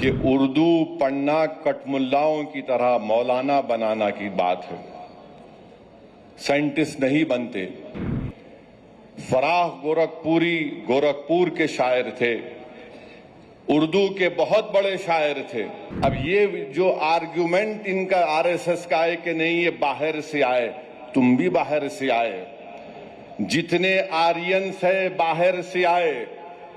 कि उर्दू पढ़ना कटमुल्लाओं की तरह मौलाना बनाना की बात है। साइंटिस्ट नहीं बनते। फराह गोरखपुरी गोरखपुर के शायर थे, उर्दू के बहुत बड़े शायर थे। अब ये जो आर्ग्यूमेंट इनका आरएसएस का है कि नहीं ये बाहर से आए, तुम भी बाहर से आए। जितने आर्यंस है बाहर से आए,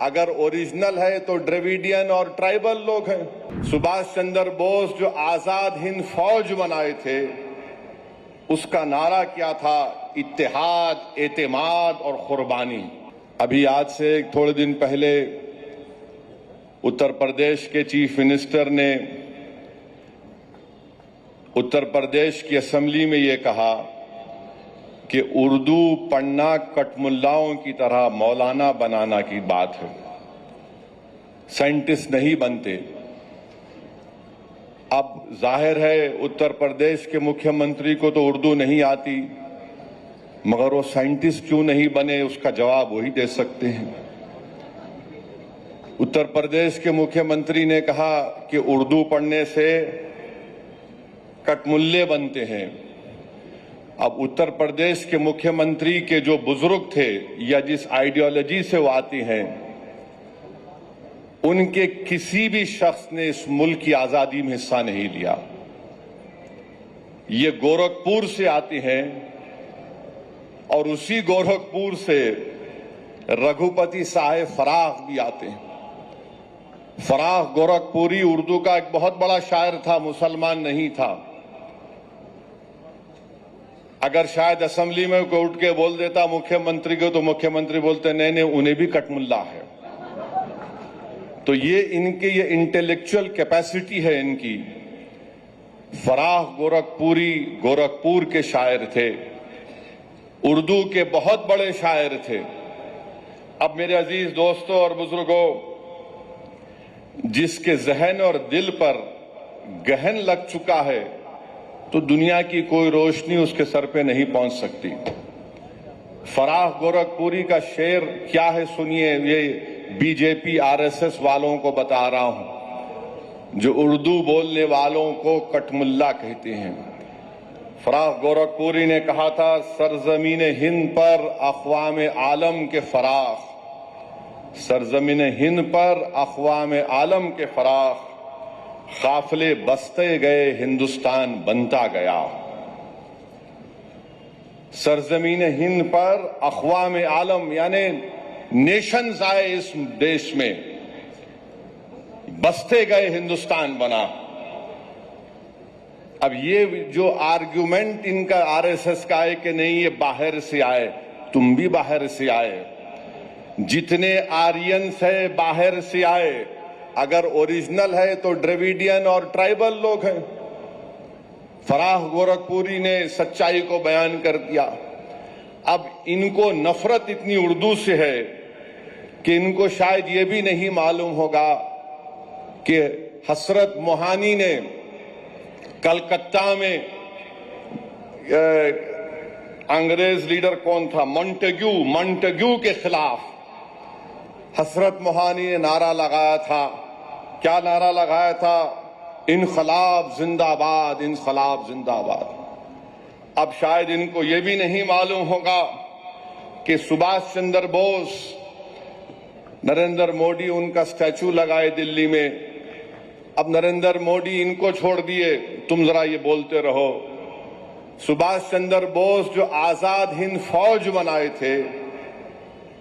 अगर ओरिजिनल है तो द्रविडियन और ट्राइबल लोग हैं। सुभाष चंद्र बोस जो आजाद हिंद फौज बनाए थे, उसका नारा क्या था? इत्तेहाद, एतेमाद और कुर्बानी। अभी आज से थोड़े दिन पहले उत्तर प्रदेश के चीफ मिनिस्टर ने उत्तर प्रदेश की असेंबली में ये कहा कि उर्दू पढ़ना कटमुल्लाओं की तरह मौलाना बनाना की बात है। साइंटिस्ट नहीं बनते। अब जाहिर है उत्तर प्रदेश के मुख्यमंत्री को तो उर्दू नहीं आती, मगर वो साइंटिस्ट क्यों नहीं बने, उसका जवाब वही दे सकते हैं। उत्तर प्रदेश के मुख्यमंत्री ने कहा कि उर्दू पढ़ने से कटमुल्ले बनते हैं। अब उत्तर प्रदेश के मुख्यमंत्री के जो बुजुर्ग थे या जिस आइडियोलॉजी से वो आती हैं, उनके किसी भी शख्स ने इस मुल्क की आजादी में हिस्सा नहीं लिया। ये गोरखपुर से आती हैं और उसी गोरखपुर से रघुपति साहेब फराह भी आते हैं। फराह गोरखपुरी उर्दू का एक बहुत बड़ा शायर था, मुसलमान नहीं था। अगर शायद असेंबली में कोई उठ के बोल देता मुख्यमंत्री को, तो मुख्यमंत्री बोलते नहीं नहीं उन्हें भी कटमुल्ला है। तो ये इनकी ये इंटेलेक्चुअल कैपेसिटी है इनकी। फराह गोरखपुरी गोरखपुर के शायर थे, उर्दू के बहुत बड़े शायर थे। अब मेरे अजीज दोस्तों और बुजुर्गों, जिसके जहन और दिल पर गहन लग चुका है, तो दुनिया की कोई रोशनी उसके सर पे नहीं पहुंच सकती। फराह गोरखपुरी का शेर क्या है सुनिए, ये बीजेपी आरएसएस वालों को बता रहा हूं, जो उर्दू बोलने वालों को कटमुल्ला कहते हैं। फराह गोरखपुरी ने कहा था, सरजमीन हिंद पर अक़वाम आलम के फराख, सरजमीन हिंद पर अक़वाम आलम के फराख, काफिले बसते गए हिंदुस्तान बनता गया। सरजमीन हिंद पर अक़वाम आलम यानी नेशंस आए इस देश में, बसते गए हिंदुस्तान बना। अब ये जो आर्ग्यूमेंट इनका आरएसएस का है कि नहीं ये बाहर से आए, तुम भी बाहर से आए। जितने आर्यंस है बाहर से आए, अगर ओरिजिनल है तो द्रविडियन और ट्राइबल लोग हैं। फराह गोरखपुरी ने सच्चाई को बयान कर दिया। अब इनको नफरत इतनी उर्दू से है कि इनको शायद ये भी नहीं मालूम होगा कि हसरत मोहानी ने कलकत्ता में अंग्रेज लीडर कौन था, मॉन्टेग्यू के खिलाफ हसरत मोहानी ने नारा लगाया था। क्या नारा लगाया था? इनकलाब जिंदाबाद, इनकलाब जिंदाबाद। अब शायद इनको यह भी नहीं मालूम होगा कि सुभाष चंद्र बोस, नरेंद्र मोदी उनका स्टैचू लगाए दिल्ली में। अब नरेंद्र मोदी इनको छोड़ दिए, तुम जरा ये बोलते रहो। सुभाष चंद्र बोस जो आजाद हिंद फौज बनाए थे,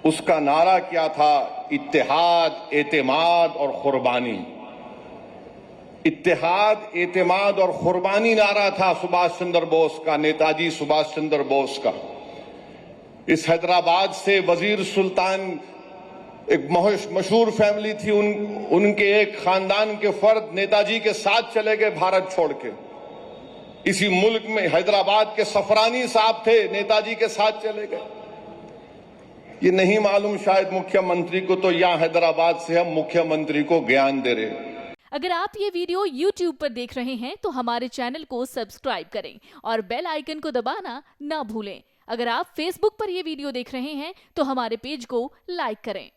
उसका नारा क्या था? इत्तेहाद, एतेमाद और कुर्बानी। इत्तेहाद, एतेमाद और कुर्बानी नारा था सुभाष चंद्र बोस का, नेताजी सुभाष चंद्र बोस का। इस हैदराबाद से वजीर सुल्तान एक मशहूर फैमिली थी, उनके एक खानदान के फर्द नेताजी के साथ चले गए भारत छोड़ के। इसी मुल्क में हैदराबाद के सफरानी साहब थे, नेताजी के साथ चले गए। ये नहीं मालूम शायद मुख्यमंत्री को, तो यहाँ हैदराबाद से हम मुख्यमंत्री को ज्ञान दे रहे। अगर आप ये वीडियो YouTube पर देख रहे हैं तो हमारे चैनल को सब्सक्राइब करें और बेल आइकन को दबाना ना भूलें। अगर आप Facebook पर ये वीडियो देख रहे हैं तो हमारे पेज को लाइक करें।